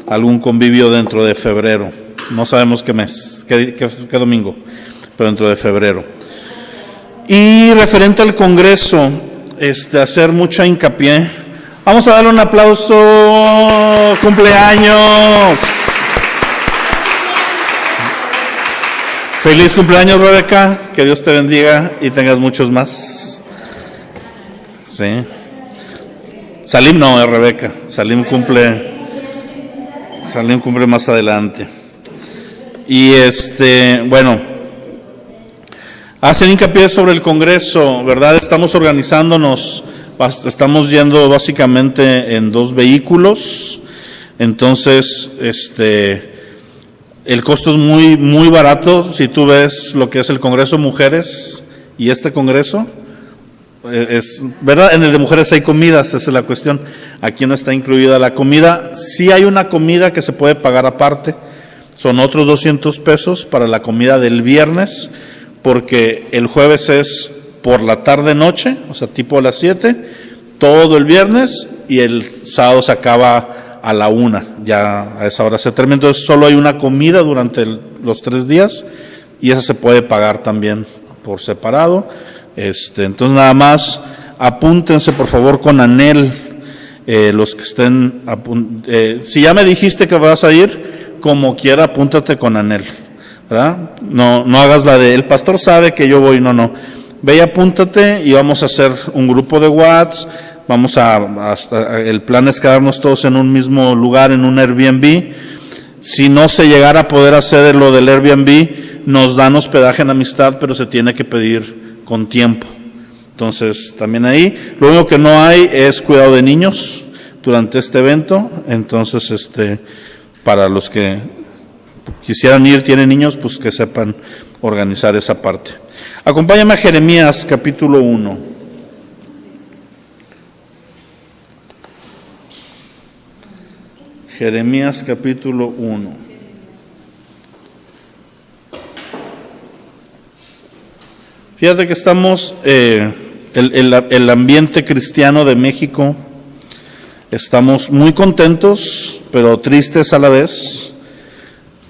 algún convivio dentro de febrero. No sabemos qué mes, qué domingo, pero dentro de febrero. Y referente al Congreso, hacer mucha hincapié. Vamos a darle un aplauso. ¡Cumpleaños! Feliz cumpleaños, Rebeca. Que Dios te bendiga y tengas muchos más. Sí. Salim no, es Rebeca. Salim cumple más adelante. Y bueno, hacen hincapié sobre el Congreso, ¿verdad? Estamos organizándonos, estamos yendo básicamente en 2 vehículos. Entonces, el costo es muy, muy barato. Si tú ves lo que es el Congreso de Mujeres y este Congreso, es verdad, en el de mujeres hay comidas, esa es la cuestión. Aquí no está incluida la comida. Sí hay una comida que se puede pagar aparte, son otros $200 para la comida del viernes, porque el jueves es por la tarde-noche, o sea, tipo a las 7, todo el viernes, y el sábado se acaba a la 1, ya a esa hora se termina. Entonces solo hay una comida durante los 3 días, y esa se puede pagar también por separado. Entonces nada más apúntense por favor con Anel, los que estén, si ya me dijiste que vas a ir, como quiera apúntate con Anel, ¿verdad? No hagas la de el pastor sabe que yo voy, no, ve y apúntate y vamos a hacer un grupo de WhatsApp. El plan es quedarnos todos en un mismo lugar, en un Airbnb. Si no se llegara a poder hacer lo del Airbnb, nos dan hospedaje en Amistad, pero se tiene que pedir con tiempo. Entonces, también ahí, lo único que no hay es cuidado de niños durante este evento. Entonces, para los que quisieran ir, tienen niños, pues que sepan organizar esa parte. Acompáñame a Jeremías capítulo 1. Jeremías capítulo 1. Fíjate que estamos, el ambiente cristiano de México, estamos muy contentos, pero tristes a la vez,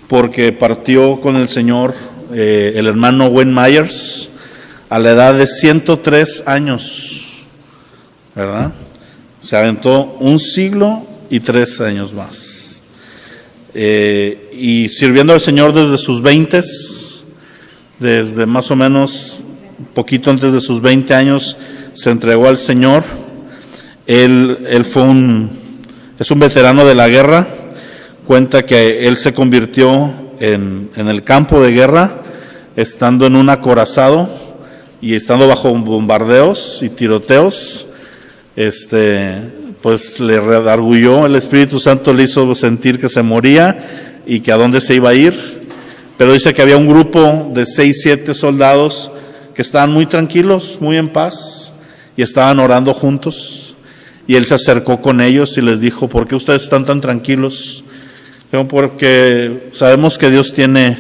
porque partió con el Señor el hermano Wayne Myers a la edad de 103 años, ¿verdad? Se aventó 1 siglo y 3 años más. Y sirviendo al Señor desde sus 20s, desde más o menos poquito antes de sus 20 años, se entregó al Señor. Él es un veterano de la guerra. Cuenta que él se convirtió en el campo de guerra, estando en un acorazado y estando bajo bombardeos y tiroteos. Pues le redarguyó, el Espíritu Santo le hizo sentir que se moría y que a dónde se iba a ir. Pero dice que había un grupo de 6, 7 soldados que estaban muy tranquilos, muy en paz, y estaban orando juntos. Y él se acercó con ellos y les dijo: ¿por qué ustedes están tan tranquilos? Porque sabemos que Dios tiene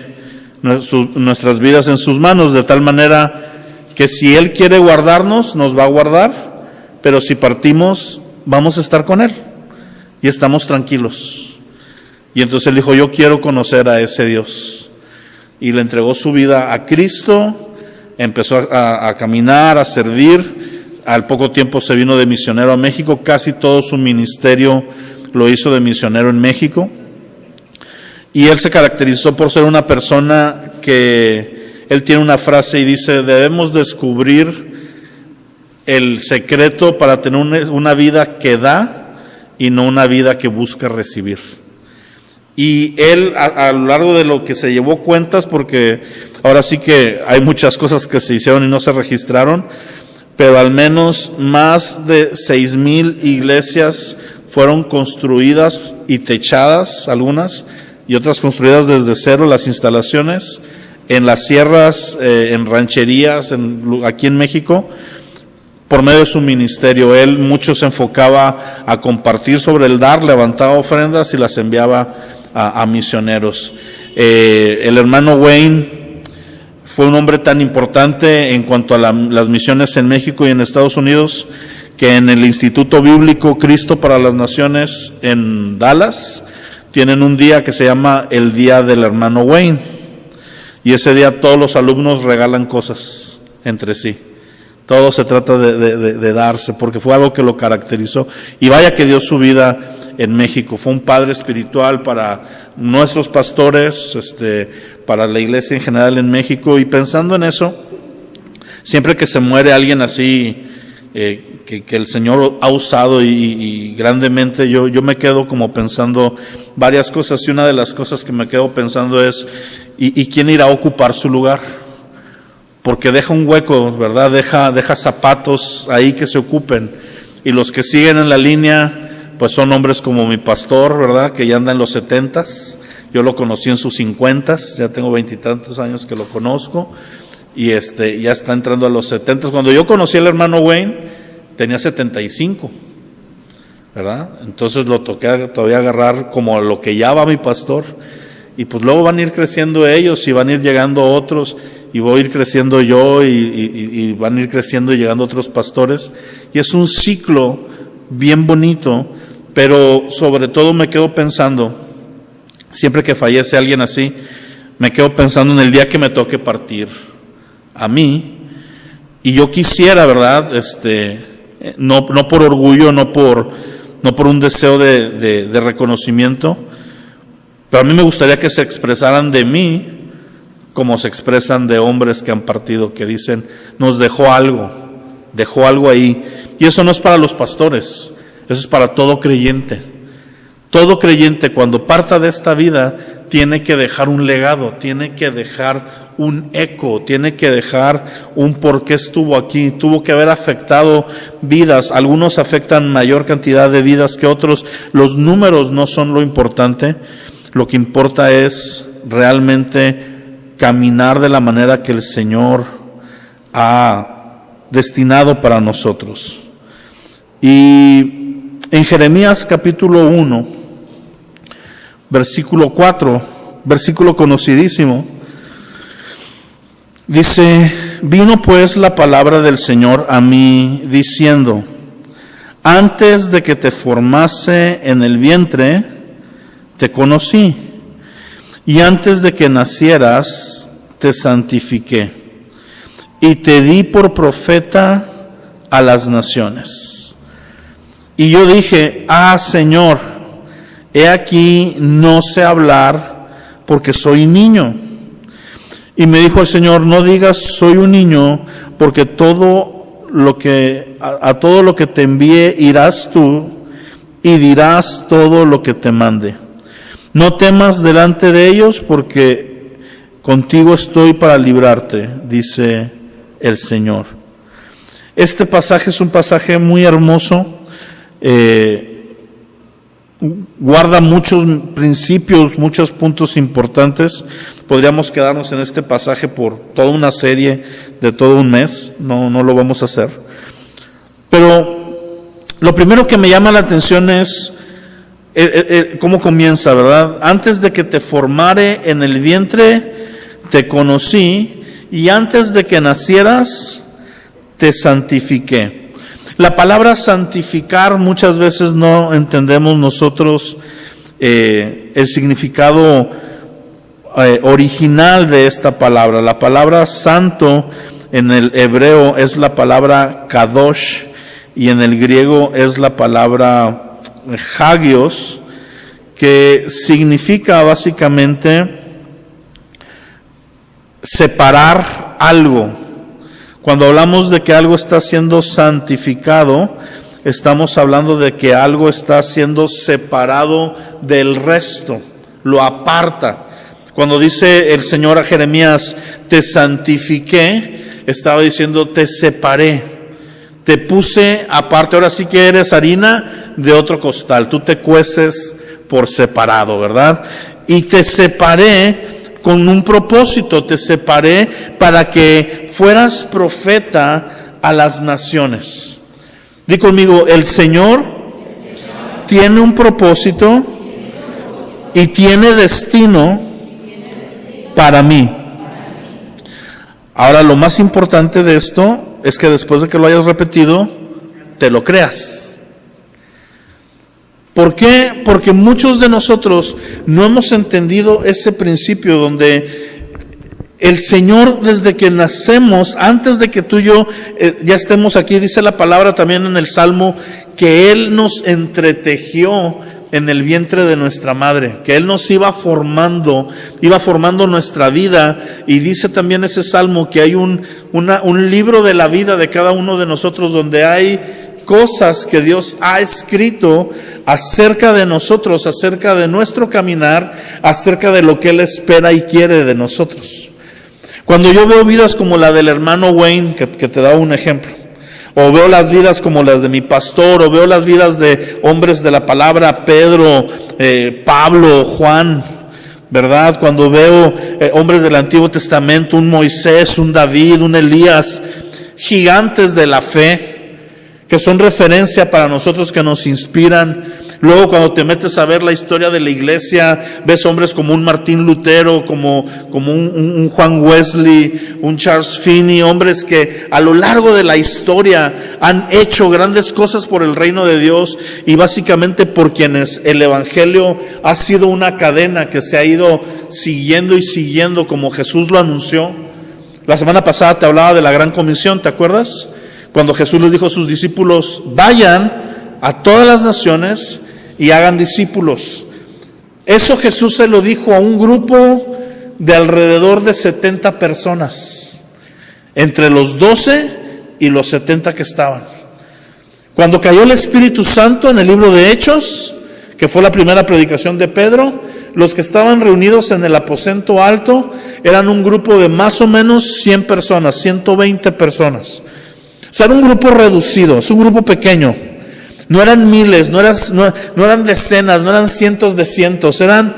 nuestras vidas en sus manos, de tal manera que si Él quiere guardarnos, nos va a guardar, pero si partimos, vamos a estar con Él, y estamos tranquilos. Y entonces él dijo: yo quiero conocer a ese Dios. Y le entregó su vida a Cristo. Empezó a caminar, a servir. Al poco tiempo se vino de misionero a México. Casi todo su ministerio lo hizo de misionero en México. Y él se caracterizó por ser una persona que, él tiene una frase y dice: debemos descubrir el secreto para tener una vida que da y no una vida que busca recibir. Y él, a lo largo de lo que se llevó cuentas, porque ahora sí que hay muchas cosas que se hicieron y no se registraron, pero al menos más de 6,000 iglesias fueron construidas y techadas, algunas, y otras construidas desde cero, las instalaciones, en las sierras, en rancherías, aquí en México, por medio de su ministerio. Él mucho se enfocaba a compartir sobre el dar, levantaba ofrendas y las enviaba a misioneros. El hermano Wayne fue un hombre tan importante en cuanto a las misiones en México y en Estados Unidos, que en el Instituto Bíblico Cristo para las Naciones en Dallas tienen un día que se llama el Día del Hermano Wayne. Y ese día todos los alumnos regalan cosas entre sí. Todo se trata de darse, porque fue algo que lo caracterizó. Y vaya que dio su vida en México. Fue un padre espiritual para nuestros pastores, para la iglesia en general en México. Y pensando en eso, siempre que se muere alguien así, que el Señor ha usado y grandemente, yo me quedo como pensando varias cosas. Y una de las cosas que me quedo pensando es, ¿y quién irá a ocupar su lugar? Porque deja un hueco, ¿verdad? Deja zapatos ahí que se ocupen. Y los que siguen en la línea, pues son hombres como mi pastor, ¿verdad? Que ya anda en los 70s. Yo lo conocí en sus 50s, ya tengo 20 y tantos años que lo conozco. Y ya está entrando a los 70s. Cuando yo conocí al hermano Wayne, tenía 75, ¿verdad? Entonces lo toqué todavía agarrar como lo que ya va mi pastor. Y pues luego van a ir creciendo ellos y van a ir llegando otros. Y voy a ir creciendo yo y van a ir creciendo y llegando otros pastores. Y es un ciclo bien bonito, pero sobre todo me quedo pensando, siempre que fallece alguien así, me quedo pensando en el día que me toque partir a mí. Y yo quisiera, ¿verdad? No por orgullo, no por un deseo de reconocimiento, pero a mí me gustaría que se expresaran de mí como se expresan de hombres que han partido, que dicen, nos dejó algo ahí. Y eso no es para los pastores, eso es para todo creyente. Todo creyente cuando parta de esta vida tiene que dejar un legado, tiene que dejar un eco, tiene que dejar un por qué estuvo aquí. Tuvo que haber afectado vidas, algunos afectan mayor cantidad de vidas que otros. Los números no son lo importante, lo que importa es realmente caminar de la manera que el Señor ha destinado para nosotros. Y en Jeremías capítulo 1, versículo 4, versículo conocidísimo, dice, vino pues la palabra del Señor a mí diciendo, antes de que te formase en el vientre, te conocí. Y antes de que nacieras, te santifiqué, y te di por profeta a las naciones. Y yo dije, Señor, he aquí no sé hablar, porque soy niño. Y me dijo el Señor, no digas soy un niño, porque a todo lo que te envíe irás tú, y dirás todo lo que te mande. No temas delante de ellos, porque contigo estoy para librarte, dice el Señor. Este pasaje es un pasaje muy hermoso, guarda muchos principios, muchos puntos importantes. Podríamos quedarnos en este pasaje por toda una serie de todo un mes, no lo vamos a hacer. Pero lo primero que me llama la atención es cómo comienza, ¿verdad? Antes de que te formare en el vientre, te conocí, y antes de que nacieras, te santifiqué. La palabra santificar muchas veces no entendemos nosotros el significado original de esta palabra. La palabra santo en el hebreo es la palabra kadosh, y en el griego es la palabra hagios, que significa básicamente separar algo. Cuando hablamos de que algo está siendo santificado, estamos hablando de que algo está siendo separado del resto, lo aparta. Cuando dice el Señor a Jeremías, te santifiqué, estaba diciendo, te separé. Te puse aparte, ahora sí que eres harina de otro costal, tú te cueces por separado, ¿verdad? Y te separé con un propósito, te separé para que fueras profeta a las naciones. Di conmigo, el Señor tiene un propósito y tiene destino para mí. Ahora, lo más importante de esto es que después de que lo hayas repetido, te lo creas. ¿Por qué? Porque muchos de nosotros no hemos entendido ese principio donde el Señor, desde que nacemos, antes de que tú y yo ya estemos aquí, dice la palabra también en el Salmo, que Él nos entretejió en el vientre de nuestra madre, que Él nos iba formando nuestra vida. Y dice también ese Salmo que hay un libro de la vida de cada uno de nosotros, donde hay cosas que Dios ha escrito acerca de nosotros, acerca de nuestro caminar, acerca de lo que Él espera y quiere de nosotros. Cuando yo veo vidas como la del hermano Wayne, que te da un ejemplo, o veo las vidas como las de mi pastor, o veo las vidas de hombres de la palabra, Pedro, Pablo, Juan, ¿verdad? Cuando veo hombres del Antiguo Testamento, un Moisés, un David, un Elías, gigantes de la fe, que son referencia para nosotros, que nos inspiran. Luego, cuando te metes a ver la historia de la iglesia, ves hombres como un Martín Lutero, como un Juan Wesley, un Charles Finney, hombres que a lo largo de la historia han hecho grandes cosas por el reino de Dios, y básicamente por quienes el evangelio ha sido una cadena que se ha ido siguiendo y siguiendo como Jesús lo anunció. La semana pasada te hablaba de la Gran Comisión, ¿te acuerdas? Cuando Jesús les dijo a sus discípulos: vayan a todas las naciones y hagan discípulos. Eso Jesús se lo dijo a un grupo de alrededor de 70 personas, entre los 12 y los 70 que estaban. Cuando cayó el Espíritu Santo en el libro de Hechos, que fue la primera predicación de Pedro, los que estaban reunidos en el aposento alto eran un grupo de más o menos 100 personas, 120 personas. O sea, era un grupo reducido, es un grupo pequeño. No eran miles, no eran decenas, no eran cientos de cientos, eran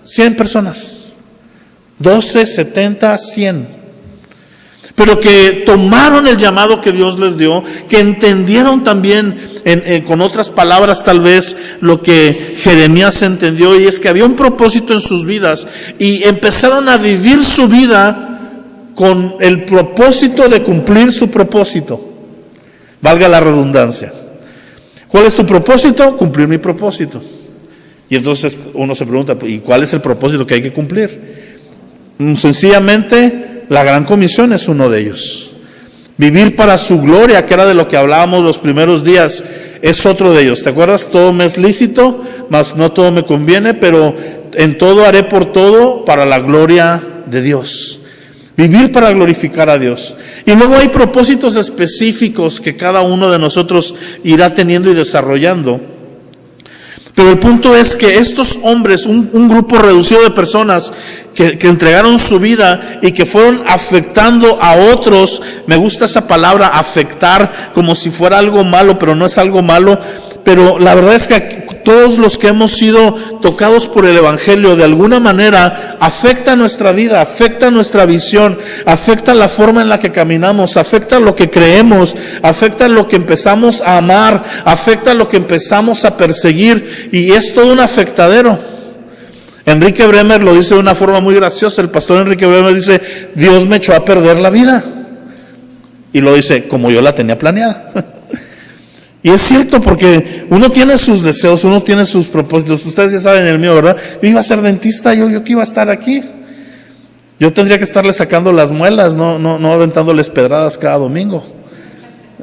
100 personas. 12, 70, 100. Pero que tomaron el llamado que Dios les dio, que entendieron también, con otras palabras tal vez, lo que Jeremías entendió, y es que había un propósito en sus vidas, y empezaron a vivir su vida con el propósito de cumplir su propósito. Valga la redundancia. ¿Cuál es tu propósito? Cumplir mi propósito. Y entonces uno se pregunta, ¿y cuál es el propósito que hay que cumplir? Sencillamente, la Gran Comisión es uno de ellos. Vivir para su gloria, que era de lo que hablábamos los primeros días, es otro de ellos. ¿Te acuerdas? Todo me es lícito, mas no todo me conviene, pero en todo haré por todo para la gloria de Dios. Vivir para glorificar a Dios. Y luego hay propósitos específicos que cada uno de nosotros irá teniendo y desarrollando. Pero el punto es que estos hombres, un grupo reducido de personas que entregaron su vida y que fueron afectando a otros, me gusta esa palabra, afectar, como si fuera algo malo, pero no es algo malo. Pero la verdad es que todos los que hemos sido tocados por el Evangelio de alguna manera afecta nuestra vida, afecta nuestra visión, afecta la forma en la que caminamos, afecta lo que creemos, afecta lo que empezamos a amar, afecta lo que empezamos a perseguir, y es todo un afectadero. Enrique Bremer lo dice de una forma muy graciosa. El pastor Enrique Bremer dice: Dios me echó a perder la vida, y lo dice como yo la tenía planeada. Y es cierto, porque uno tiene sus deseos, uno tiene sus propósitos. Ustedes ya saben el mío, ¿verdad? Yo iba a ser dentista, yo que iba a estar aquí. Yo tendría que estarle sacando las muelas, no aventándoles pedradas cada domingo.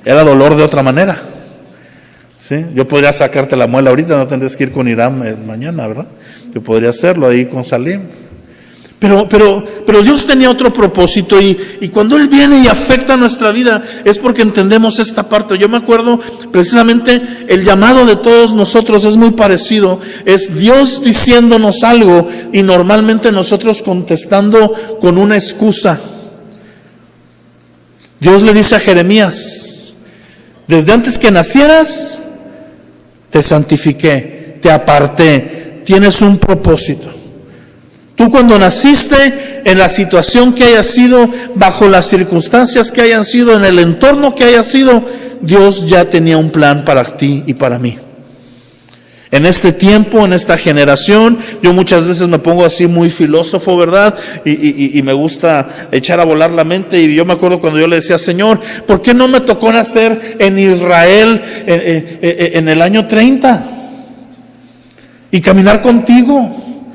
Era dolor de otra manera. ¿Sí? Yo podría sacarte la muela ahorita, no tendrías que ir con Irán mañana, ¿verdad? Yo podría hacerlo ahí con Salim. Pero Dios tenía otro propósito, y cuando Él viene y afecta nuestra vida es porque entendemos esta parte. Yo me acuerdo precisamente, el llamado de todos nosotros es muy parecido. Es Dios diciéndonos algo y normalmente nosotros contestando con una excusa. Dios le dice a Jeremías: desde antes que nacieras te santifiqué, te aparté, tienes un propósito. Tú, cuando naciste, en la situación que haya sido, bajo las circunstancias que hayan sido, en el entorno que haya sido, Dios ya tenía un plan para ti y para mí. En este tiempo, en esta generación, yo muchas veces me pongo así muy filósofo, ¿verdad? Y me gusta echar a volar la mente. Y yo me acuerdo cuando yo le decía: Señor, ¿por qué no me tocó nacer en Israel en el año 30? y caminar contigo,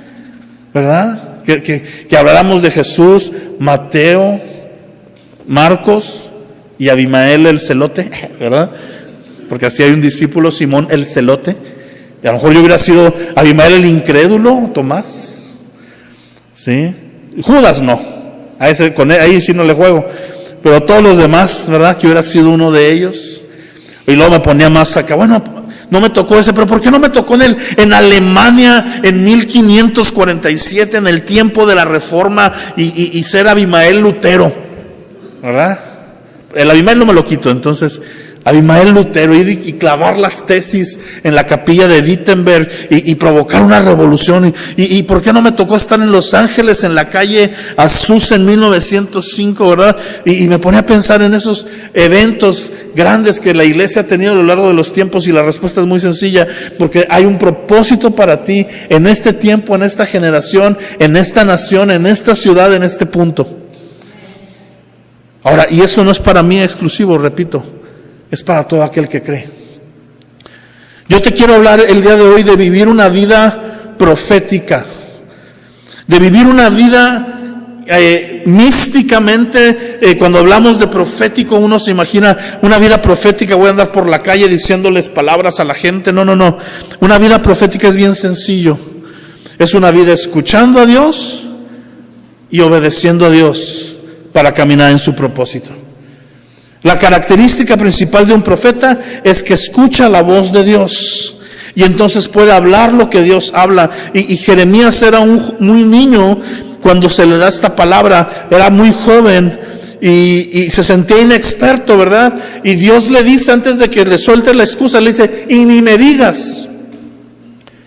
¿verdad? Que habláramos de Jesús, Mateo, Marcos y Abimael el celote, ¿verdad? Porque así hay un discípulo, Simón el celote. Y a lo mejor yo hubiera sido Abimael el incrédulo, Tomás. ¿Sí? Judas no. Ahí sí no le juego. Pero todos los demás, ¿verdad? Que hubiera sido uno de ellos. Y luego me ponía más acá. Bueno, no me tocó ese, pero ¿por qué no me tocó en Alemania en 1547, en el tiempo de la Reforma, y ser Abimael Lutero? ¿Verdad? El Abimael no me lo quito, entonces Abimael Lutero, ir y clavar las tesis en la capilla de Wittenberg y provocar una revolución. Y ¿por qué no me tocó estar en Los Ángeles, en la calle Azusa en 1905, verdad? Y me ponía a pensar en esos eventos grandes que la iglesia ha tenido a lo largo de los tiempos, y la respuesta es muy sencilla, porque hay un propósito para ti en este tiempo, en esta generación, en esta nación, en esta ciudad, en este punto. Ahora, y eso no es para mí exclusivo, repito, es para todo aquel que cree. Yo te quiero hablar el día de hoy de vivir una vida profética, de vivir una vida místicamente. Cuando hablamos de profético, uno se imagina una vida profética, voy a andar por la calle diciéndoles palabras a la gente. No. Una vida profética es bien sencillo. Es una vida escuchando a Dios y obedeciendo a Dios para caminar en su propósito. La característica principal de un profeta es que escucha la voz de Dios y entonces puede hablar lo que Dios habla. Y Jeremías era muy niño cuando se le da esta palabra, era muy joven y se sentía inexperto, ¿verdad? Y Dios le dice, antes de que le suelte la excusa, le dice: y ni me digas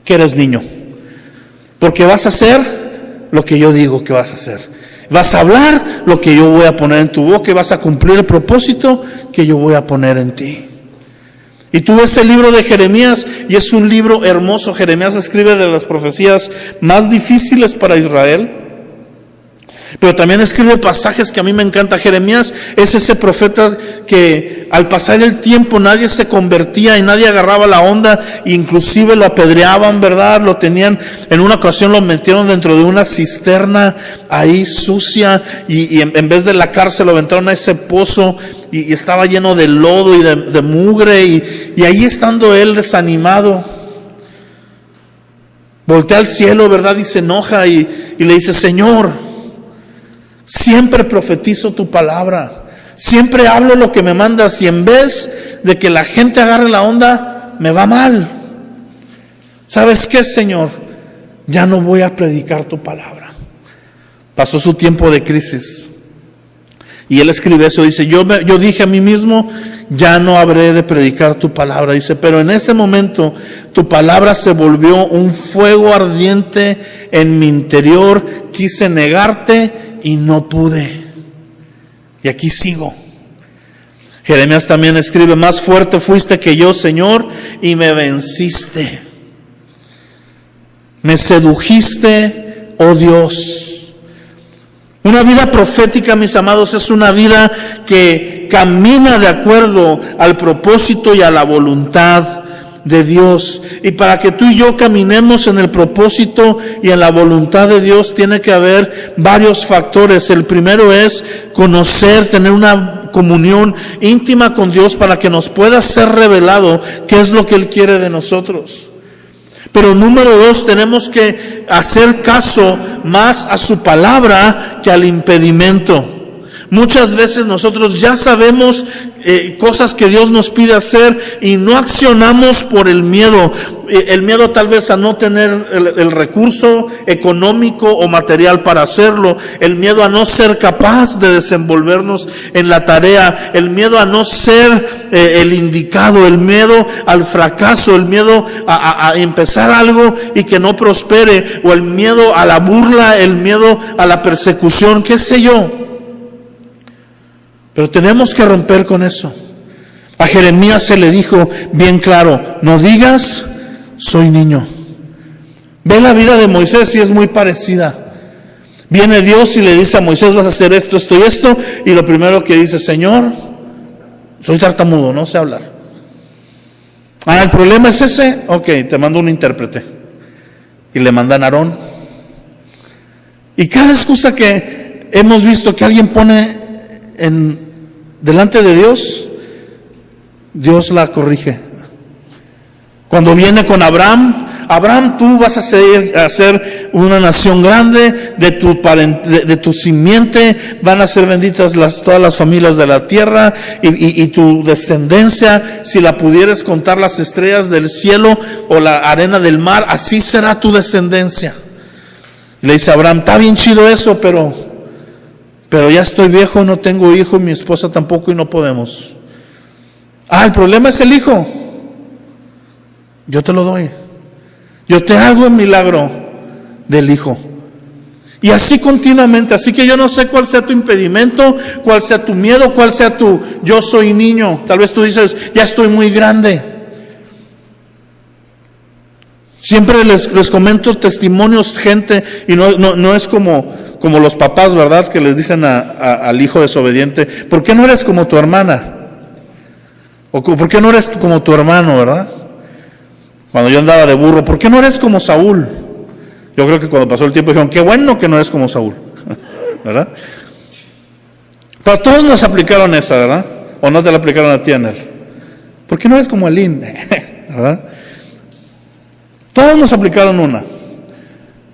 que eres niño, porque vas a hacer lo que yo digo que vas a hacer. Vas a hablar lo que yo voy a poner en tu boca y vas a cumplir el propósito que yo voy a poner en ti. Y tú ves el libro de Jeremías y es un libro hermoso. Jeremías escribe de las profecías más difíciles para Israel, pero también escribe pasajes que a mí me encantan. Jeremías es ese profeta que al pasar el tiempo nadie se convertía y nadie agarraba la onda, inclusive lo apedreaban, ¿verdad? Lo tenían, en una ocasión lo metieron dentro de una cisterna ahí sucia y en vez de la cárcel lo aventaron a ese pozo y estaba lleno de lodo y de mugre y ahí estando él desanimado, voltea al cielo, ¿verdad? Y se enoja y le dice: Señor, siempre profetizo tu palabra, siempre hablo lo que me mandas, y en vez de que la gente agarre la onda, me va mal. ¿Sabes qué, Señor? Ya no voy a predicar tu palabra. Pasó su tiempo de crisis y él escribe eso, dice: yo dije a mí mismo, ya no habré de predicar tu palabra. Dice, pero en ese momento tu palabra se volvió un fuego ardiente en mi interior, quise negarte y no pude. Y aquí sigo. Jeremías también escribe: más fuerte fuiste que yo, Señor, y me venciste. Me sedujiste, oh Dios. Una vida profética, mis amados, es una vida que camina de acuerdo al propósito y a la voluntad de Dios. Y para que tú y yo caminemos en el propósito y en la voluntad de Dios, tiene que haber varios factores. El primero es conocer, tener una comunión íntima con Dios para que nos pueda ser revelado qué es lo que Él quiere de nosotros. Pero número dos, tenemos que hacer caso más a su palabra que al impedimento. Muchas veces nosotros ya sabemos cosas que Dios nos pide hacer y no accionamos por el miedo. El miedo tal vez a no tener el recurso económico o material para hacerlo. El miedo a no ser capaz de desenvolvernos en la tarea. El miedo a no ser el indicado. El miedo al fracaso. El miedo a empezar algo y que no prospere. O el miedo a la burla. El miedo a la persecución. ¿Qué sé yo? Pero tenemos que romper con eso. A Jeremías se le dijo bien claro: no digas, soy niño. Ve la vida de Moisés y es muy parecida. Viene Dios y le dice a Moisés: vas a hacer esto, esto y esto. Y lo primero que dice: Señor, soy tartamudo, no sé hablar. ¿El problema es ese? Ok, te mando un intérprete. y le mandan a Aarón. Y cada excusa que hemos visto que alguien pone delante de Dios, Dios la corrige. Cuando viene con Abraham, tú vas a ser una nación grande, de tu simiente van a ser benditas todas las familias de la tierra, y tu descendencia, si la pudieras contar las estrellas del cielo o la arena del mar, así será tu descendencia. Le dice a Abraham, está bien chido eso, pero ya estoy viejo, no tengo hijo, mi esposa tampoco y no podemos. El problema es el hijo. Yo te lo doy. Yo te hago el milagro del hijo. Y así continuamente. Así que yo no sé cuál sea tu impedimento, cuál sea tu miedo, cuál sea tu yo soy niño. Tal vez tú dices, ya estoy muy grande. Siempre les comento testimonios, gente, y no es como los papás, ¿verdad? Que les dicen al hijo desobediente, ¿por qué no eres como tu hermana? O ¿por qué no eres como tu hermano, verdad? Cuando yo andaba de burro, ¿por qué no eres como Saúl? Yo creo que cuando pasó el tiempo dijeron, qué bueno que no eres como Saúl, ¿verdad? Pero todos nos aplicaron esa, ¿verdad? ¿O no te la aplicaron a ti, Anel? ¿Por qué no eres como Elín? ¿Verdad? Todos nos aplicaron una.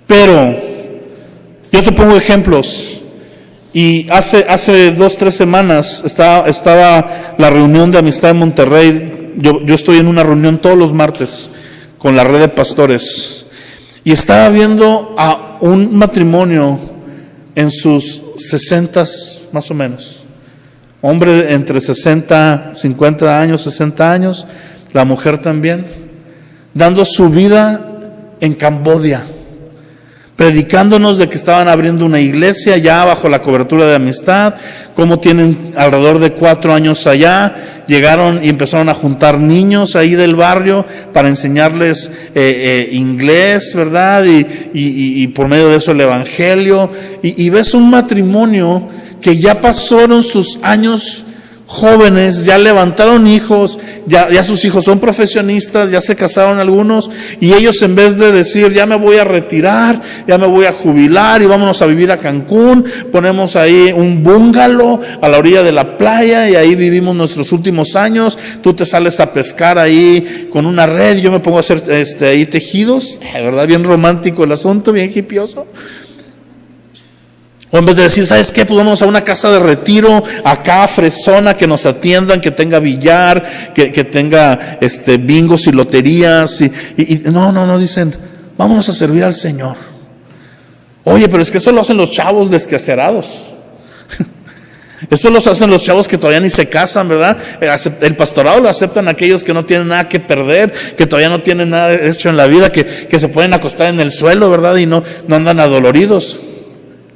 Pero yo te pongo ejemplos. Y hace 2-3 semanas estaba la reunión de amistad en Monterrey. Yo estoy en una reunión todos los martes con la red de pastores. Y estaba viendo a un matrimonio en sus 60s más o menos. Hombre entre 50 años, 60 años. La mujer también. Dando su vida en Camboya. Predicándonos de que estaban abriendo una iglesia ya bajo la cobertura de amistad, cómo tienen alrededor de 4 años allá, llegaron y empezaron a juntar niños ahí del barrio para enseñarles inglés, ¿verdad? Y por medio de eso el evangelio, y ves un matrimonio que ya pasaron sus años jóvenes, ya levantaron hijos, ya sus hijos son profesionistas, ya se casaron algunos, y ellos en vez de decir ya me voy a retirar, ya me voy a jubilar y vámonos a vivir a Cancún, ponemos ahí un bungalow a la orilla de la playa y ahí vivimos nuestros últimos años, tú te sales a pescar ahí con una red, yo me pongo a hacer ahí tejidos, ¿verdad? Bien romántico el asunto, bien hipioso. O en vez de decir, ¿sabes qué? Pues vamos a una casa de retiro, acá fresona, que nos atiendan, que tenga billar, que tenga bingos y loterías. No, dicen, vámonos a servir al Señor. Oye, pero es que eso lo hacen los chavos descacerados. Eso lo hacen los chavos que todavía ni se casan, ¿verdad? El pastorado lo aceptan aquellos que no tienen nada que perder, que todavía no tienen nada hecho en la vida, que se pueden acostar en el suelo, ¿verdad? Y no andan adoloridos.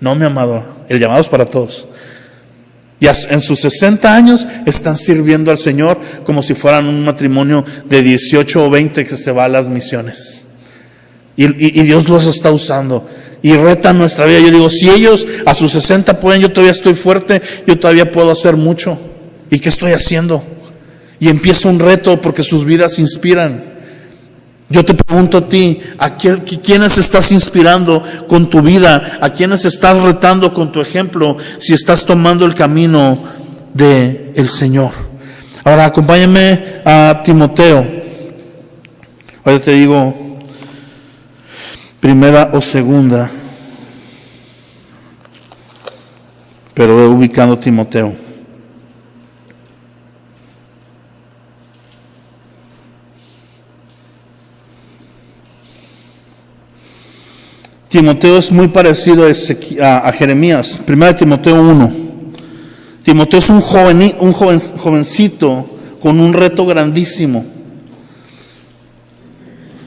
No, mi amado, el llamado es para todos. Y en sus 60 años están sirviendo al Señor como si fueran un matrimonio de 18 o 20 que se va a las misiones. Y Dios los está usando. Y retan nuestra vida. Yo digo, si ellos a sus 60 pueden, yo todavía estoy fuerte, yo todavía puedo hacer mucho. ¿Y qué estoy haciendo? Y empieza un reto porque sus vidas inspiran. Yo te pregunto a ti, ¿a quiénes estás inspirando con tu vida? ¿A quiénes estás retando con tu ejemplo si estás tomando el camino del Señor? Ahora, acompáñame a Timoteo. Ahora te digo, 1 o 2, pero voy ubicando Timoteo. Timoteo es muy parecido a Jeremías. 1 Timoteo 1. Timoteo es un jovencito con un reto grandísimo.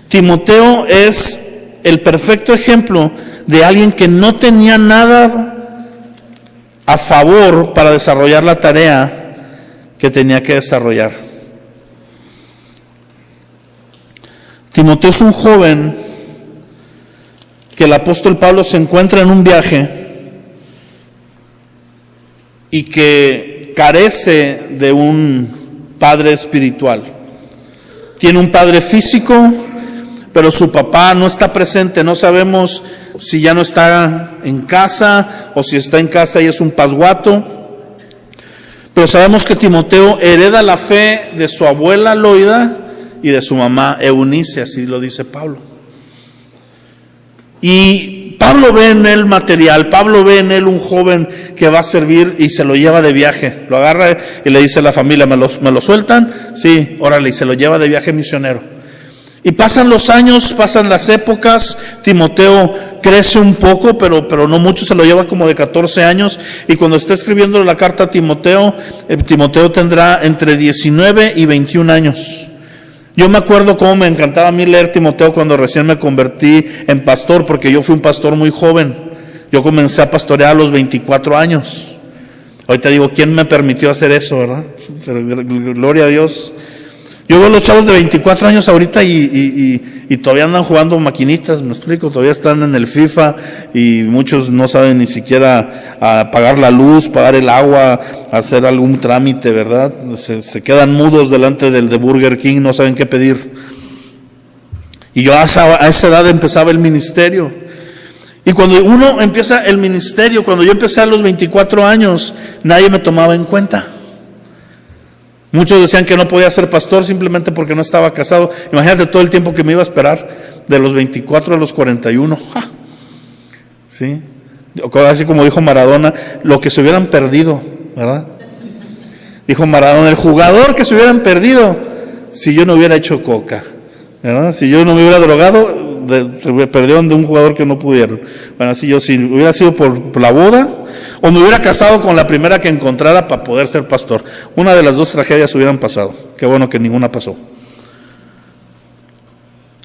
Timoteo es el perfecto ejemplo de alguien que no tenía nada a favor para desarrollar la tarea que tenía que desarrollar. Timoteo es un joven que el apóstol Pablo se encuentra en un viaje y que carece de un padre espiritual. Tiene un padre físico, pero su papá no está presente. No sabemos si ya no está en casa o si está en casa y es un pasguato. Pero sabemos que Timoteo hereda la fe de su abuela Loida y de su mamá Eunice, así lo dice Pablo. Y Pablo ve en él material, Pablo ve en él un joven que va a servir y se lo lleva de viaje. Lo agarra y le dice a la familia, ¿me lo sueltan? Sí, órale, y se lo lleva de viaje misionero. Y pasan los años, pasan las épocas, Timoteo crece un poco, pero no mucho, se lo lleva como de 14 años, y cuando está escribiendo la carta a Timoteo, Timoteo tendrá entre 19 y 21 años. Yo me acuerdo cómo me encantaba a mí leer Timoteo cuando recién me convertí en pastor, porque yo fui un pastor muy joven. Yo comencé a pastorear a los 24 años. Ahorita digo, ¿quién me permitió hacer eso, verdad? Pero gloria a Dios. Yo veo a los chavos de 24 años ahorita y todavía andan jugando maquinitas, me explico, todavía están en el FIFA y muchos no saben ni siquiera pagar la luz, pagar el agua, hacer algún trámite, ¿verdad? Se quedan mudos delante del de Burger King, no saben qué pedir. Y yo a esa edad empezaba el ministerio. Y cuando uno empieza el ministerio, cuando yo empecé a los 24 años, nadie me tomaba en cuenta. Muchos decían que no podía ser pastor simplemente porque no estaba casado. Imagínate todo el tiempo que me iba a esperar, de los 24 a los 41. ¡Ja! ¿Sí? Así como dijo Maradona, lo que se hubieran perdido, ¿verdad? Dijo Maradona, el jugador que se hubieran perdido si yo no hubiera hecho coca, ¿verdad? Si yo no me hubiera drogado, se perdieron de un jugador que no pudieron. Bueno, así yo, si hubiera sido por la boda, o me hubiera casado con la primera que encontrara para poder ser pastor. Una de las dos tragedias hubieran pasado. Qué bueno que ninguna pasó.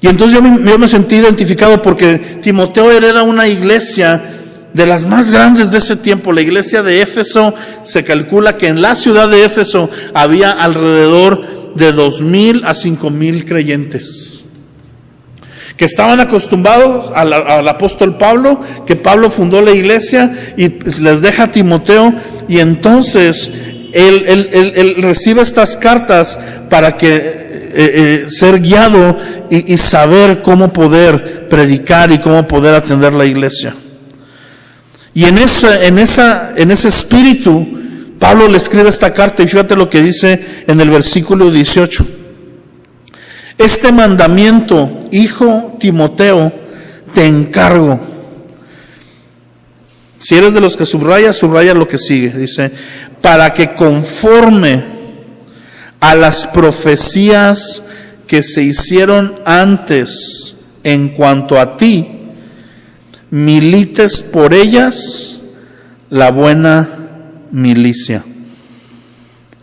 Y entonces yo me sentí identificado porque Timoteo hereda una iglesia de las más grandes de ese tiempo. La iglesia de Éfeso, se calcula que en la ciudad de Éfeso había alrededor de 2,000 a 5,000 creyentes que estaban acostumbrados al apóstol Pablo, que Pablo fundó la iglesia y les deja a Timoteo, y entonces él recibe estas cartas para que ser guiado y saber cómo poder predicar y cómo poder atender la iglesia. Y en ese espíritu Pablo le escribe esta carta, y fíjate lo que dice en el versículo 18. Este mandamiento, hijo Timoteo, te encargo. Si eres de los que subraya lo que sigue. Dice, para que conforme a las profecías que se hicieron antes en cuanto a ti, milites por ellas la buena milicia.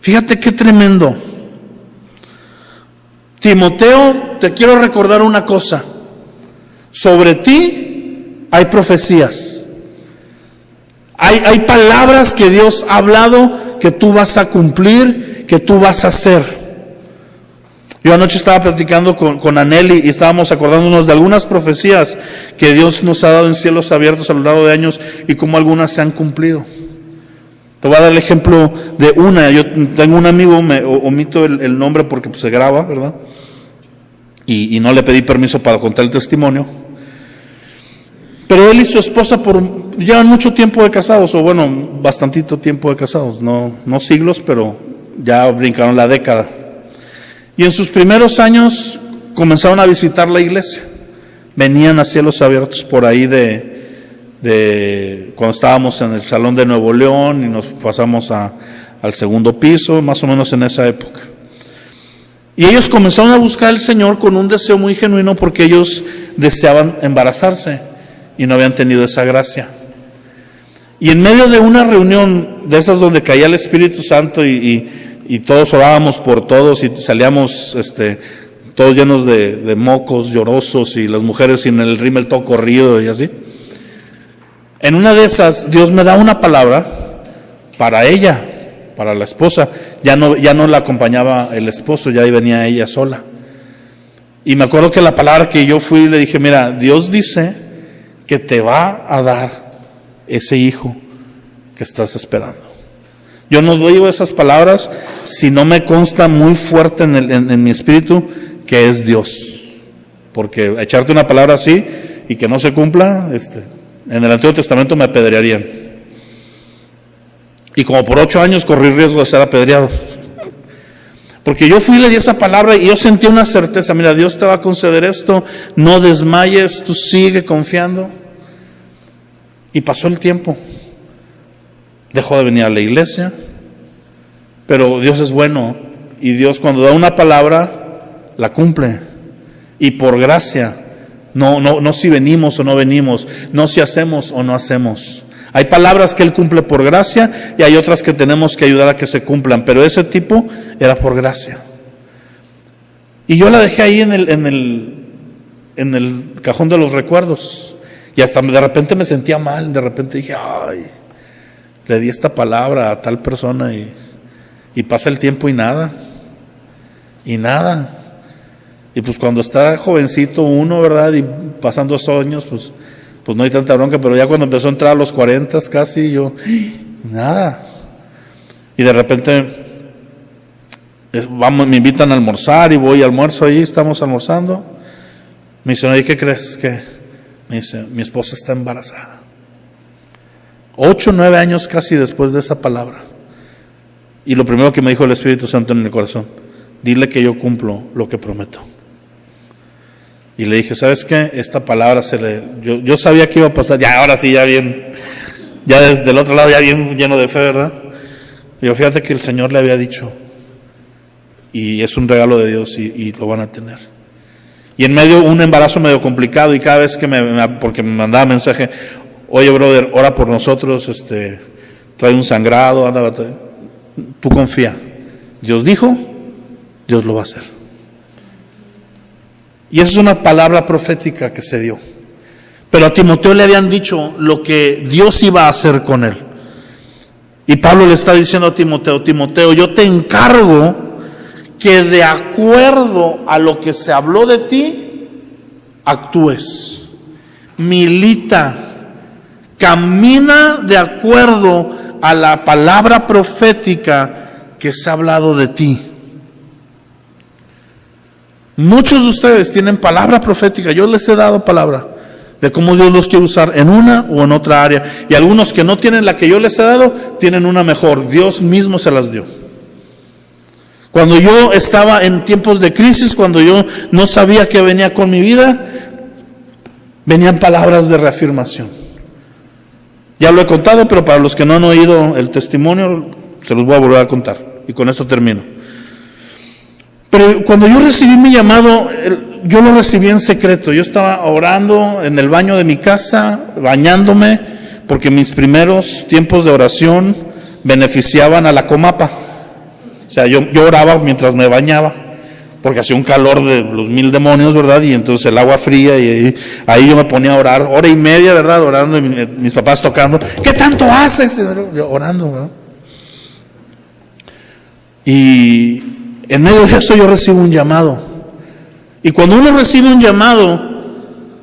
Fíjate qué tremendo. Timoteo, te quiero recordar una cosa. Sobre ti hay profecías. Hay palabras que Dios ha hablado que tú vas a cumplir, que tú vas a hacer. Yo anoche estaba platicando con Aneli y estábamos acordándonos de algunas profecías que Dios nos ha dado en cielos abiertos a lo largo de años y cómo algunas se han cumplido. Te voy a dar el ejemplo de una. Yo tengo un amigo, me omito el nombre porque pues, se graba, ¿verdad? Y no le pedí permiso para contar el testimonio. Pero él y su esposa llevan mucho tiempo de casados, o bueno, bastantito tiempo de casados, no siglos, pero ya brincaron la década. Y en sus primeros años comenzaron a visitar la iglesia. Venían a cielos abiertos por ahí de cuando estábamos en el Salón de Nuevo León y nos pasamos al segundo piso, más o menos en esa época. Y ellos comenzaron a buscar al Señor con un deseo muy genuino porque ellos deseaban embarazarse y no habían tenido esa gracia. Y en medio de una reunión de esas donde caía el Espíritu Santo y todos orábamos por todos y salíamos todos llenos de mocos, llorosos, y las mujeres sin el rímel todo corrido y así. En una de esas, Dios me da una palabra para ella, para la esposa. Ya no la acompañaba el esposo, ya ahí venía ella sola. Y me acuerdo que la palabra que yo fui y le dije, mira, Dios dice que te va a dar ese hijo que estás esperando. Yo no digo esas palabras si no me consta muy fuerte en mi espíritu que es Dios. porque echarte una palabra así y que no se cumpla, en el Antiguo Testamento me apedrearían. Y como por 8 años corrí riesgo de ser apedreado. Porque yo fui y le di esa palabra y yo sentí una certeza, mira, Dios te va a conceder esto, no desmayes, tú sigue confiando. Y pasó el tiempo. Dejó de venir a la iglesia, pero Dios es bueno y Dios cuando da una palabra, la cumple. Y por gracia, no si venimos o no venimos, no si hacemos o no hacemos. Hay palabras que Él cumple por gracia y hay otras que tenemos que ayudar a que se cumplan, pero ese tipo era por gracia. Y yo la dejé ahí en el cajón de los recuerdos y hasta de repente me sentía mal, de repente dije, ay, le di esta palabra a tal persona y pasa el tiempo y nada. Y pues cuando está jovencito uno, ¿verdad? Y pasando esos años, pues no hay tanta bronca, pero ya cuando empezó a entrar a los 40 casi, yo, nada. Y de repente, me invitan a almorzar y voy a almuerzo ahí, estamos almorzando. Me dicen, oye, ¿qué crees? ¿Qué? Me dice, mi esposa está embarazada. 8 o 9 años casi después de esa palabra. Y lo primero que me dijo el Espíritu Santo en el corazón, dile que yo cumplo lo que prometo. Y le dije, ¿sabes qué? Esta palabra yo sabía que iba a pasar, ya ahora sí, ya desde el otro lado, ya bien lleno de fe, ¿verdad? Y yo, fíjate que el Señor le había dicho, y es un regalo de Dios y lo van a tener. Y en medio, un embarazo medio complicado, y cada vez que porque me mandaba mensaje, oye brother, ora por nosotros, trae un sangrado, anda, tú confía. Dios dijo, Dios lo va a hacer. Y esa es una palabra profética que se dio. Pero a Timoteo le habían dicho lo que Dios iba a hacer con él. Y Pablo le está diciendo a Timoteo, Timoteo, yo te encargo que de acuerdo a lo que se habló de ti, actúes. Milita, camina de acuerdo a la palabra profética que se ha hablado de ti. Muchos de ustedes tienen palabra profética, yo les he dado palabra de cómo Dios los quiere usar en una o en otra área. Y algunos que no tienen la que yo les he dado, tienen una mejor, Dios mismo se las dio. Cuando yo estaba en tiempos de crisis, cuando yo no sabía qué venía con mi vida, venían palabras de reafirmación. Ya lo he contado, pero para los que no han oído el testimonio, se los voy a volver a contar. Y con esto termino. Pero cuando yo recibí mi llamado, yo lo recibí en secreto. Yo estaba orando en el baño de mi casa, bañándome, porque mis primeros tiempos de oración beneficiaban a la Comapa. O sea, yo oraba mientras me bañaba, porque hacía un calor de los 1000 demonios, ¿verdad? Y entonces el agua fría, y ahí yo me ponía a orar, 1:30, ¿verdad? Orando, y mis papás tocando. ¿Qué tanto haces? Yo orando, ¿verdad? Y en medio de eso yo recibo un llamado. Y cuando uno recibe un llamado,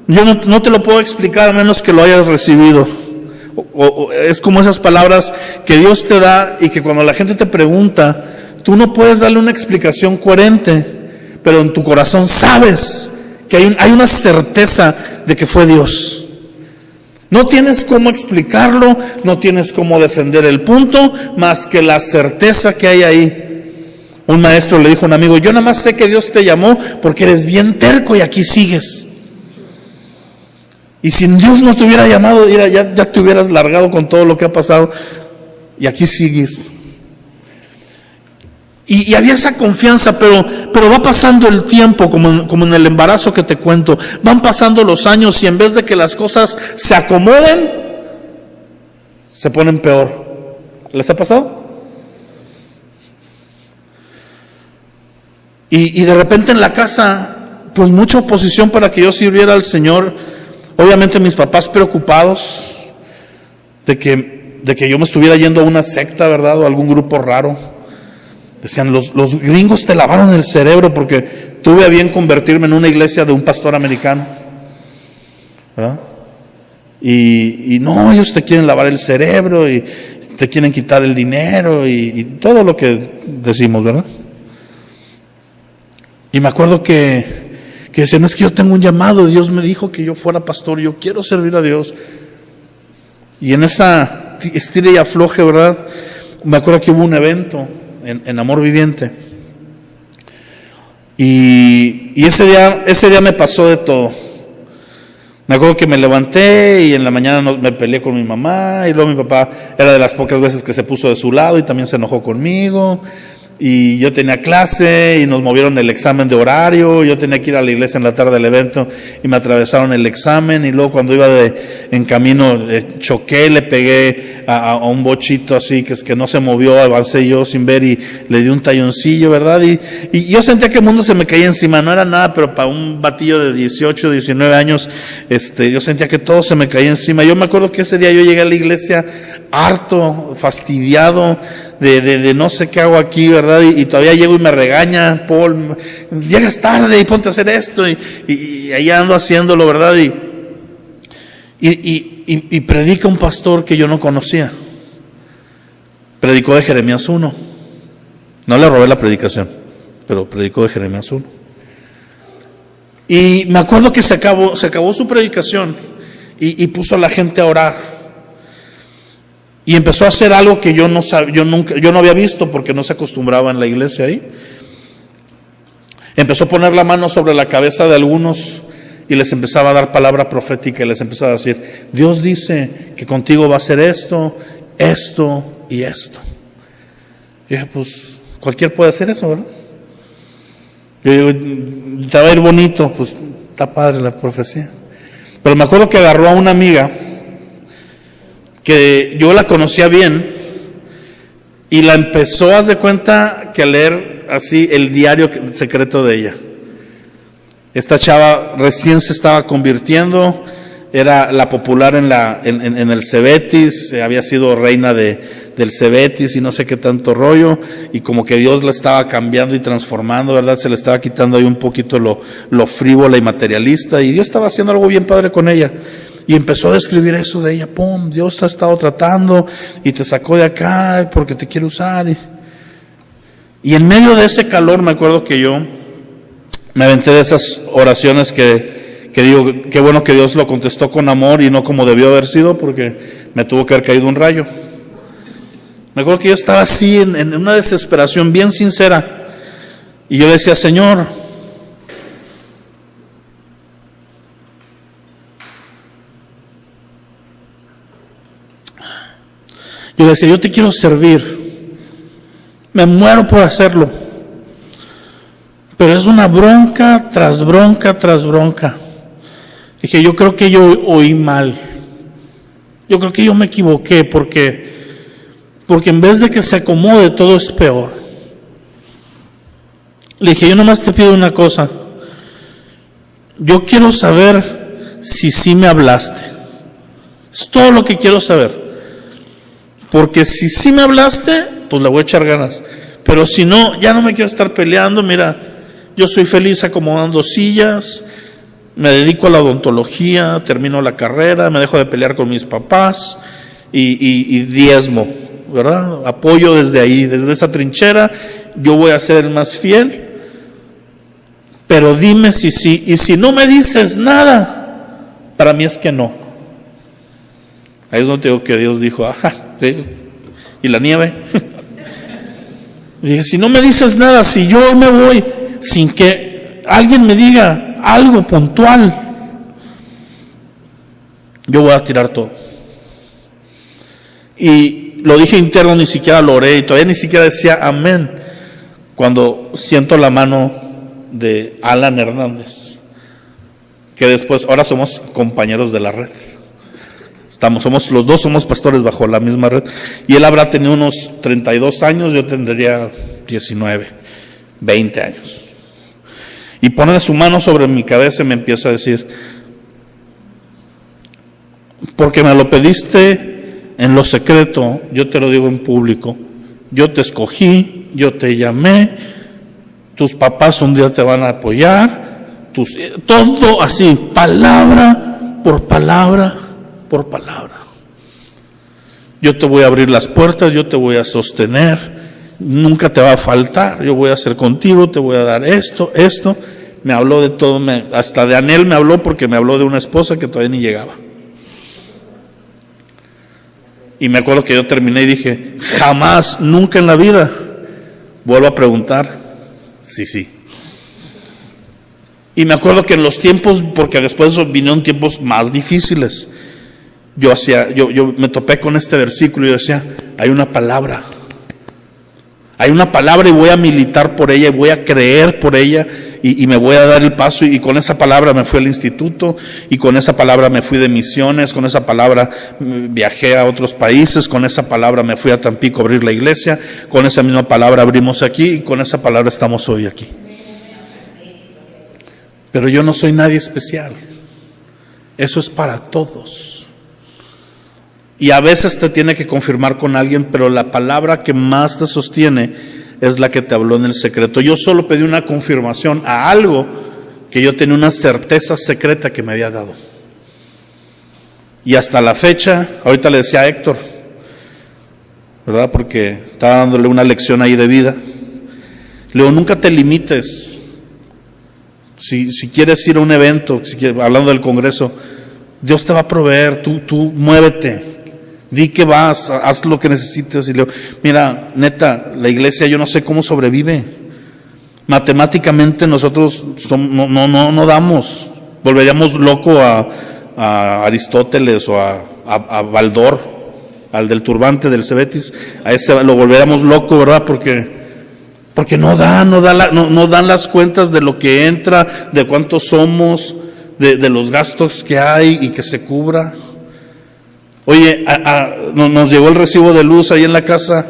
yo no te lo puedo explicar a menos que lo hayas recibido. Es como esas palabras que Dios te da y que cuando la gente te pregunta, tú no puedes darle una explicación coherente, pero en tu corazón sabes que hay una certeza de que fue Dios. No tienes cómo explicarlo, no tienes cómo defender el punto, más que la certeza que hay ahí. Un maestro le dijo a un amigo, yo nada más sé que Dios te llamó porque eres bien terco y aquí sigues. Y si Dios no te hubiera llamado, ya te hubieras largado con todo lo que ha pasado y aquí sigues. Y había esa confianza, pero va pasando el tiempo, como en el embarazo que te cuento, van pasando los años y en vez de que las cosas se acomoden, se ponen peor. ¿Les ha pasado? Y de repente en la casa, pues mucha oposición para que yo sirviera al Señor. Obviamente mis papás preocupados de que yo me estuviera yendo a una secta, ¿verdad? O a algún grupo raro. Decían, los gringos te lavaron el cerebro, porque tuve a bien convertirme en una iglesia de un pastor americano, ¿verdad? Y no, ellos te quieren lavar el cerebro y te quieren quitar el dinero y todo lo que decimos, ¿verdad? Y me acuerdo que que decían, es que yo tengo un llamado, Dios me dijo que yo fuera pastor, yo quiero servir a Dios. Y en esa estira y afloje, ¿verdad? Me acuerdo que hubo un evento en Amor Viviente. Y ese día me pasó de todo. Me acuerdo que me levanté y en la mañana me peleé con mi mamá, y luego mi papá era de las pocas veces que se puso de su lado y también se enojó conmigo. Y yo tenía clase y nos movieron el examen de horario, yo tenía que ir a la iglesia en la tarde del evento y me atravesaron el examen, y luego cuando iba en camino choqué, le pegué a un bochito así que no se movió, avancé yo sin ver y le di un talloncillo, ¿verdad? Y yo sentía que el mundo se me caía encima, no era nada, pero para un batillo de 18, 19 años, yo sentía que todo se me caía encima. Yo me acuerdo que ese día yo llegué a la iglesia harto, fastidiado, de no sé qué hago aquí, ¿verdad? Y todavía llego y me regaña, Paul, llegas tarde y ponte a hacer esto, y ahí ando haciéndolo, ¿verdad? Y predica un pastor que yo no conocía. Predicó de Jeremías 1. No le robé la predicación, pero predicó de Jeremías 1. Y me acuerdo que se acabó su predicación y puso a la gente a orar. Y empezó a hacer algo que yo no había visto, porque no se acostumbraba en la iglesia ahí. Empezó a poner la mano sobre la cabeza de algunos y les empezaba a dar palabra profética y les empezaba a decir, Dios dice que contigo va a hacer esto, esto y esto. Y dije, pues cualquier puede hacer eso, ¿verdad? Yo digo, te va a ir bonito, pues está padre la profecía. Pero me acuerdo que agarró a una amiga que yo la conocía bien y la empezó, haz de cuenta, que a leer así el diario secreto de ella. Esta chava recién se estaba convirtiendo, era la popular en el Cebetis, había sido reina del Cebetis y no sé qué tanto rollo, y como que Dios la estaba cambiando y transformando, ¿verdad? Se le estaba quitando ahí un poquito lo frívola y materialista, y Dios estaba haciendo algo bien padre con ella. Y empezó a describir eso de ella, pum, Dios te ha estado tratando y te sacó de acá porque te quiere usar. Y en medio de ese calor me acuerdo que yo me aventé de esas oraciones que digo, qué bueno que Dios lo contestó con amor y no como debió haber sido, porque me tuvo que haber caído un rayo. Me acuerdo que yo estaba así en una desesperación bien sincera, y yo decía, Señor, yo decía, yo te quiero servir, me muero por hacerlo, pero es una bronca tras bronca tras bronca. Dije, yo creo que yo oí mal, yo creo que yo me equivoqué, porque en vez de que se acomode todo es peor. Le dije, yo nomás te pido una cosa, yo quiero saber si sí me hablaste, es todo lo que quiero saber. Porque si sí me hablaste, pues le voy a echar ganas. Pero si no, ya no me quiero estar peleando. Mira, yo soy feliz acomodando sillas, me dedico a la odontología, termino la carrera, me dejo de pelear con mis papás y diezmo, ¿verdad? Apoyo desde ahí, desde esa trinchera. Yo voy a ser el más fiel. Pero dime si sí. Y si no me dices nada, para mí es que no. Ahí es donde digo que Dios dijo, ajá, ¿sí? ¿Y la nieve? Dije, si no me dices nada, si yo me voy sin que alguien me diga algo puntual, yo voy a tirar todo. Y lo dije interno, ni siquiera lo oré, y todavía ni siquiera decía amén, cuando siento la mano de Alan Hernández, que después, ahora somos compañeros de la red. Los dos somos pastores bajo la misma red, y él habrá tenido unos 32 años, yo tendría 19, 20 años. Y pone su mano sobre mi cabeza y me empieza a decir, porque me lo pediste en lo secreto, yo te lo digo en público, yo te escogí, yo te llamé, tus papás un día te van a apoyar, todo así, palabra por palabra por palabra. Yo te voy a abrir las puertas, yo te voy a sostener, nunca te va a faltar, yo voy a hacer contigo, te voy a dar esto, me habló de todo, hasta de Anel me habló porque me habló de una esposa que todavía ni llegaba. Y me acuerdo que yo terminé y dije, jamás, nunca en la vida vuelvo a preguntar. Sí. Y me acuerdo que en los tiempos, porque después vinieron tiempos más difíciles, yo me topé con este versículo y yo decía, hay una palabra y voy a militar por ella y voy a creer por ella y me voy a dar el paso, y con esa palabra me fui al instituto, y con esa palabra me fui de misiones, con esa palabra viajé a otros países, con esa palabra me fui a Tampico a abrir la iglesia, con esa misma palabra abrimos aquí y con esa palabra estamos hoy aquí. Pero yo no soy nadie especial, eso es para todos. Y a veces te tiene que confirmar con alguien, pero la palabra que más te sostiene es la que te habló en el secreto. Yo solo pedí una confirmación a algo que yo tenía una certeza secreta que me había dado. Y hasta la fecha, ahorita le decía a Héctor, ¿verdad? Porque estaba dándole una lección ahí de vida. Le digo, nunca te limites. Si quieres ir a un evento, hablando del Congreso, Dios te va a proveer, tú muévete. Di que vas, haz lo que necesites. Y le digo, mira, neta, la iglesia yo no sé cómo sobrevive. Matemáticamente nosotros no damos. Volveríamos loco a Aristóteles o a Baldor, al del turbante del Cebetis. A ese lo volveríamos loco, ¿verdad? Porque no dan las cuentas de lo que entra, de cuántos somos, de los gastos que hay y que se cubra. Oye, nos llegó el recibo de luz ahí en la casa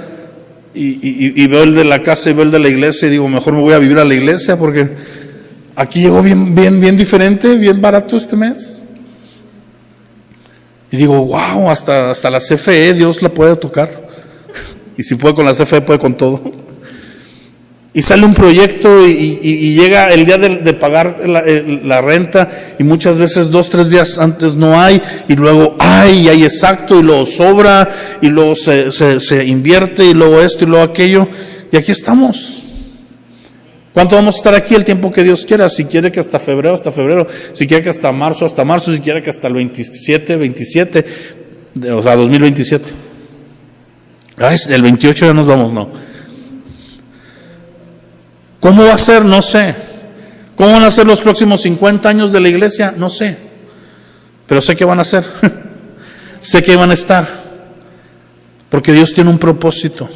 y veo el de la casa y veo el de la iglesia y digo, mejor me voy a vivir a la iglesia porque aquí llegó bien diferente, bien barato este mes. Y digo, wow, hasta la CFE Dios la puede tocar. Y si puede con la CFE, puede con todo. Y sale un proyecto y llega el día de pagar la renta y muchas veces 2-3 días antes no hay y luego hay exacto y luego sobra y luego se invierte y luego esto y luego aquello y aquí estamos. ¿Cuánto vamos a estar aquí? El tiempo que Dios quiera. Si quiere que hasta febrero, si quiere que hasta marzo, si quiere que hasta el 27, o sea 2027. Ay, el 28 ya nos vamos, no. ¿Cómo va a ser? No sé. ¿Cómo van a ser los próximos 50 años de la iglesia? No sé. Pero sé que van a ser. Sé que van a estar. Porque Dios tiene un propósito.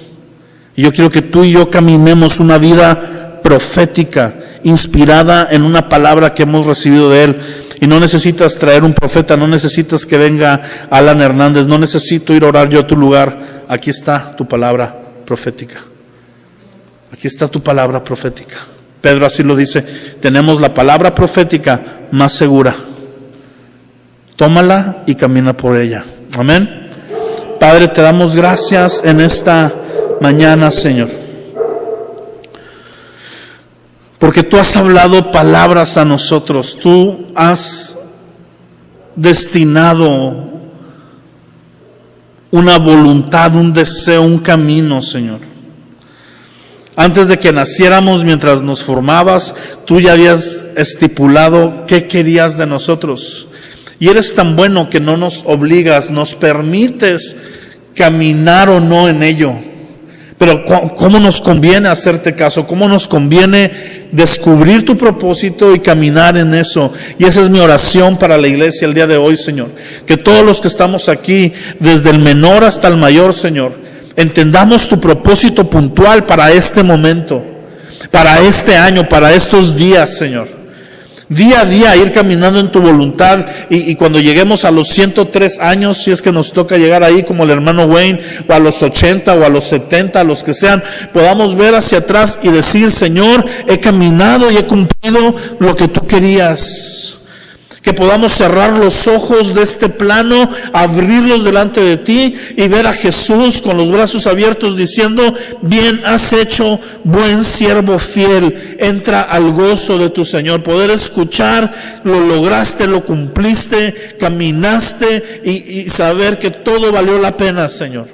Y yo quiero que tú y yo caminemos una vida profética, inspirada en una palabra que hemos recibido de Él. Y no necesitas traer un profeta, no necesitas que venga Alan Hernández, no necesito ir a orar yo a tu lugar. Aquí está tu palabra profética. Aquí está tu palabra profética. Pedro así lo dice, tenemos la palabra profética más segura. Tómala y camina por ella. Amén. Padre, te damos gracias en esta mañana, Señor. Porque tú has hablado palabras a nosotros. Tú has destinado una voluntad, un deseo, un camino, Señor. Antes de que naciéramos, mientras nos formabas, tú ya habías estipulado qué querías de nosotros. Y eres tan bueno que no nos obligas, nos permites caminar o no en ello. Pero ¿cómo nos conviene hacerte caso? ¿Cómo nos conviene descubrir tu propósito y caminar en eso? Y esa es mi oración para la iglesia el día de hoy, Señor. Que todos los que estamos aquí, desde el menor hasta el mayor, Señor, entendamos tu propósito puntual para este momento, para este año, para estos días, Señor. Día a día ir caminando en tu voluntad y cuando lleguemos a los 103 años, si es que nos toca llegar ahí como el hermano Wayne, o a los 80 o a los 70, a los que sean, podamos ver hacia atrás y decir, Señor, he caminado y he cumplido lo que tú querías. Que podamos cerrar los ojos de este plano, abrirlos delante de ti y ver a Jesús con los brazos abiertos diciendo, bien has hecho, buen siervo fiel, entra al gozo de tu Señor. Poder escuchar, lo lograste, lo cumpliste, caminaste y saber que todo valió la pena, Señor.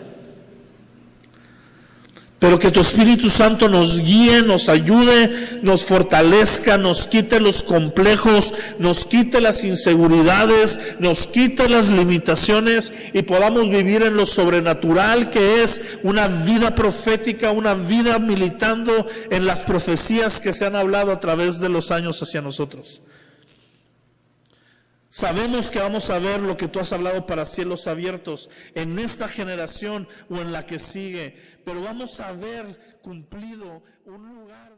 Pero que tu Espíritu Santo nos guíe, nos ayude, nos fortalezca, nos quite los complejos, nos quite las inseguridades, nos quite las limitaciones y podamos vivir en lo sobrenatural, que es una vida profética, una vida militando en las profecías que se han hablado a través de los años hacia nosotros. Sabemos que vamos a ver lo que tú has hablado para cielos abiertos en esta generación o en la que sigue, pero vamos a ver cumplido un lugar